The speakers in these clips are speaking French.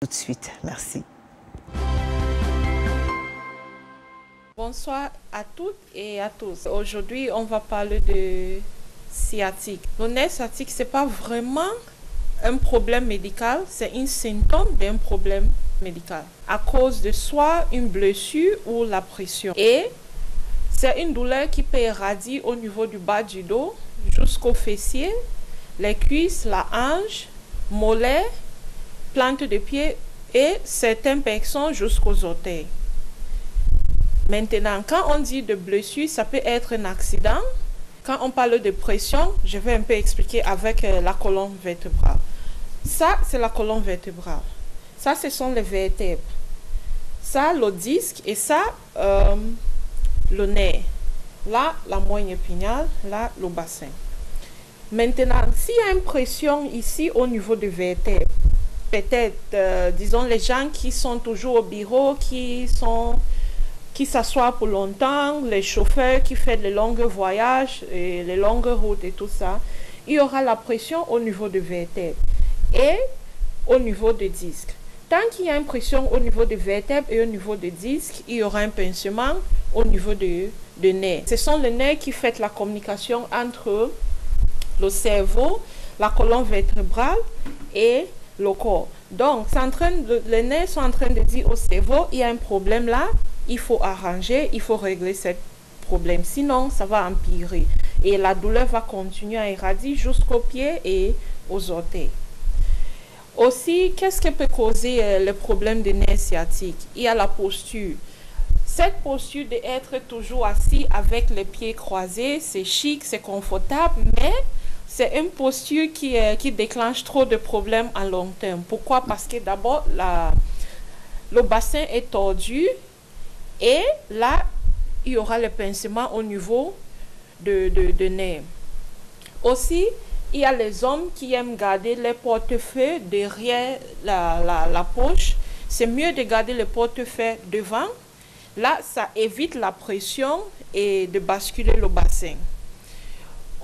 tout de suite. Merci. Bonsoir à toutes et à tous. Aujourd'hui, on va parler de sciatique. Le nerf sciatique, ce n'est pas vraiment un problème médical, c'est un symptôme d'un problème médical à cause de soit une blessure ou la pression. Et c'est une douleur qui peut irradier au niveau du bas du dos jusqu'aux fessiers, les cuisses, la hanche, mollet, plante de pied et certaines personnes jusqu'aux orteils. Maintenant, quand on dit de blessure, ça peut être un accident. Quand on parle de pression, je vais un peu expliquer avec la colonne vertébrale. Ça, c'est la colonne vertébrale. Ça, ce sont les vertèbres. Ça, le disque et ça, le nerf. Là, la moelle épinière, là, le bassin. Maintenant, s'il y a une pression ici au niveau des vertèbres, peut-être, disons, les gens qui sont toujours au bureau, qui s'assoient pour longtemps, les chauffeurs qui font de longs voyages et les longues routes et tout ça, il y aura la pression au niveau des vertèbres et au niveau des disques. Tant qu'il y a une pression au niveau des vertèbres et au niveau des disques, il y aura un pincement au niveau des nerfs. Ce sont les nerfs qui font la communication entre le cerveau, la colonne vertébrale et le corps. Donc, les nerfs sont en train de dire au cerveau, il y a un problème là, il faut arranger, il faut régler ce problème. Sinon, ça va empirer. Et la douleur va continuer à irradier jusqu'aux pieds et aux orteils. Aussi, qu'est-ce qui peut causer le problème de nerfs sciatiques? Il y a la posture. Cette posture d'être toujours assis avec les pieds croisés, c'est chic, c'est confortable, mais c'est une posture qui déclenche trop de problèmes à long terme. Pourquoi? Parce que d'abord, le bassin est tordu et là, il y aura le pincement au niveau de nerfs. Aussi, il y a les hommes qui aiment garder les portefeuilles derrière la poche. C'est mieux de garder le portefeuille devant. Là, ça évite la pression et de basculer le bassin.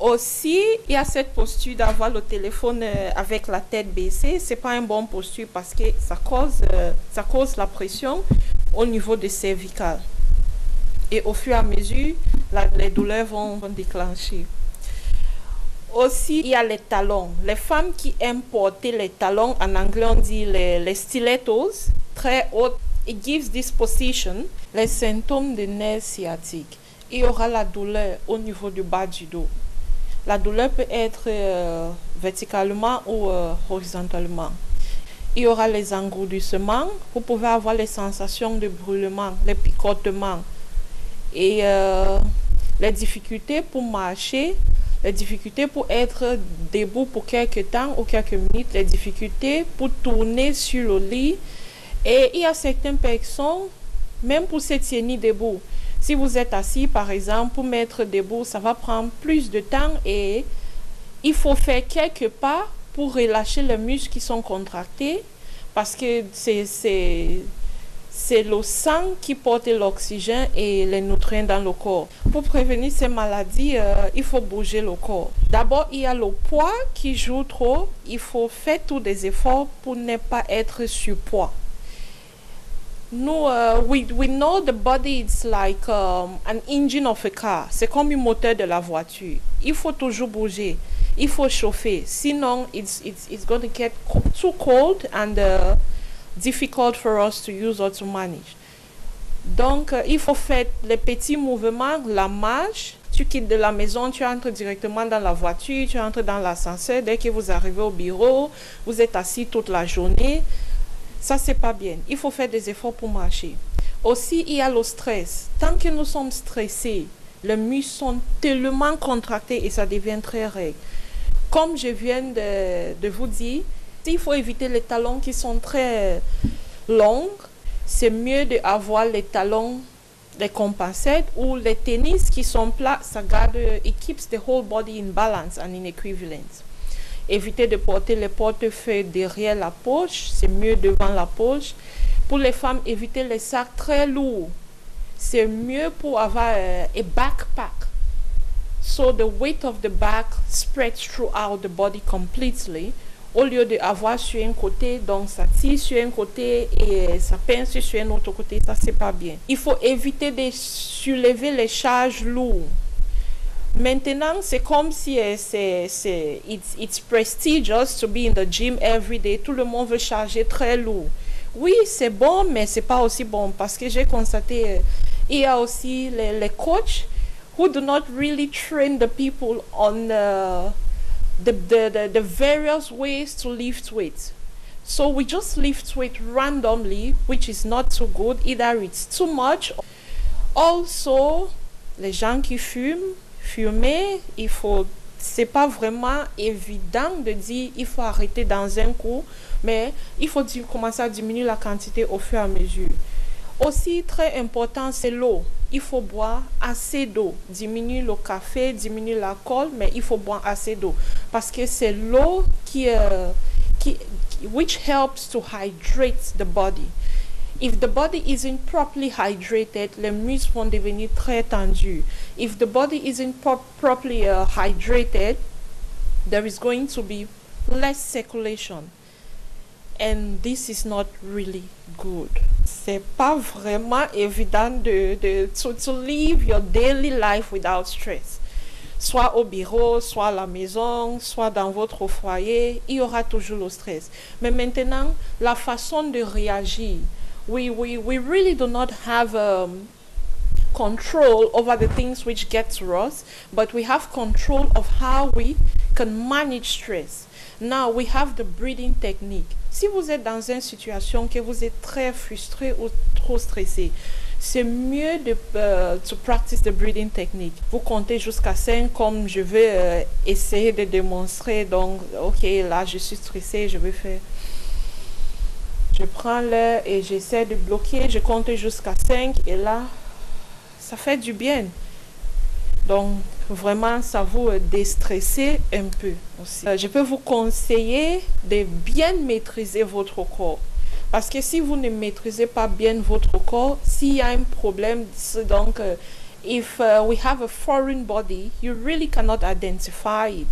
Aussi, il y a cette posture d'avoir le téléphone avec la tête baissée. Ce n'est pas une bonne posture parce que ça cause la pression au niveau des cervicales. Et au fur et à mesure, les douleurs vont déclencher. Aussi, il y a les talons. Les femmes qui aiment porter les talons, en anglais on dit les stilettos, très hautes, it gives this position, les symptômes de nerfs sciatiques. Il y aura la douleur au niveau du bas du dos. La douleur peut être verticalement ou horizontalement. Il y aura les engourdissements. Vous pouvez avoir les sensations de brûlement, les picotements et les difficultés pour marcher, les difficultés pour être debout pour quelques temps ou quelques minutes, les difficultés pour tourner sur le lit. Et il y a certaines personnes, même pour se tenir debout, si vous êtes assis par exemple, pour mettre debout, ça va prendre plus de temps et il faut faire quelques pas pour relâcher les muscles qui sont contractés parce que c'est le sang qui porte l'oxygène et les nutriments dans le corps. Pour prévenir ces maladies, il faut bouger le corps. D'abord, il y a le poids qui joue trop. Il faut faire tous des efforts pour ne pas être surpoids. Nous, we know the body is like an engine of a car. C'est comme un moteur de la voiture. Il faut toujours bouger. Il faut chauffer. Sinon, it's going to get too cold and difficult for us to use or to manage. Donc, il faut faire les petits mouvements, la marche. Tu quittes de la maison, tu entres directement dans la voiture, tu entres dans l'ascenseur. Dès que vous arrivez au bureau, vous êtes assis toute la journée. Ça, c'est pas bien. Il faut faire des efforts pour marcher. Aussi, il y a le stress. Tant que nous sommes stressés, les muscles sont tellement contractés et ça devient très raide. Comme je viens de vous dire, il faut éviter les talons qui sont très longs. C'est mieux d'avoir les talons, les compensates ou les tennis qui sont plats. Ça garde, it keeps the whole body in balance and in equivalence. Éviter de porter les portefeuilles derrière la poche, c'est mieux devant la poche. Pour les femmes, éviter les sacs très lourds. C'est mieux pour avoir a backpack. So the weight of the bag spreads throughout the body completely. Au lieu d'avoir sur un côté, donc ça tire sur un côté et ça pince sur un autre côté, ça c'est pas bien. Il faut éviter de soulever les charges lourdes. Maintenant, c'est comme si it's prestigious to be in the gym every day. Tout le monde veut charger très lourd. Oui, c'est bon, mais c'est pas aussi bon parce que j'ai constaté, il y a aussi les coachs who do not really train the people on the various ways to lift weight. So we just lift weight randomly, which is not so good. Either it's too much. Also, les gens qui fumer, c'est pas vraiment évident de dire il faut arrêter dans un coup, mais il faut commencer à diminuer la quantité au fur et à mesure. Aussi très important, c'est l'eau. Il faut boire assez d'eau. Diminuer le café, diminuer l'alcool, mais il faut boire assez d'eau parce que c'est l'eau which helps to hydrate the body. If the body isn't properly hydrated, les muscles vont devenir très tendus. If the body isn't properly hydrated, there is going to be less circulation. And this is not really good. C'est pas vraiment évident to live your daily life without stress. Soit au bureau, soit à la maison, soit dans votre foyer, il y aura toujours le stress. Mais maintenant, la façon de réagir, we really do not have control over the things which get to us, but we have control of how we can manage stress. Now we have the breathing technique. Si vous êtes dans une situation que vous êtes très frustré ou trop stressé, c'est mieux de practice the breathing technique. Vous comptez jusqu'à 5 comme je vais essayer de démontrer. Donc, ok, là je suis stressé, je vais faire. Je prends l'air et j'essaie de bloquer. Je compte jusqu'à 5 et là, ça fait du bien. Donc, vraiment, ça vous déstresser un peu aussi. Je peux vous conseiller de bien maîtriser votre corps. Parce que si vous ne maîtrisez pas bien votre corps, s'il y a un problème, donc, if we have a foreign body, you really cannot identify it.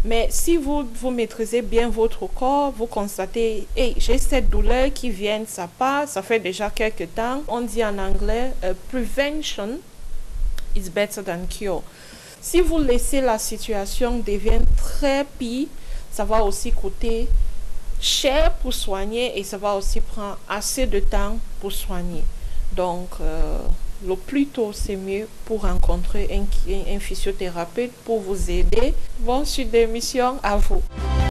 Mais si vous maîtrisez bien votre corps, vous constatez, hey, j'ai cette douleur qui vient, ça passe, ça fait déjà quelques temps. On dit en anglais, prevention is better than cure. Si vous laissez la situation devenir très pire, ça va aussi coûter cher pour soigner et ça va aussi prendre assez de temps pour soigner. Donc, le plus tôt, c'est mieux pour rencontrer un physiothérapeute pour vous aider. Bonne suite d'émission à vous.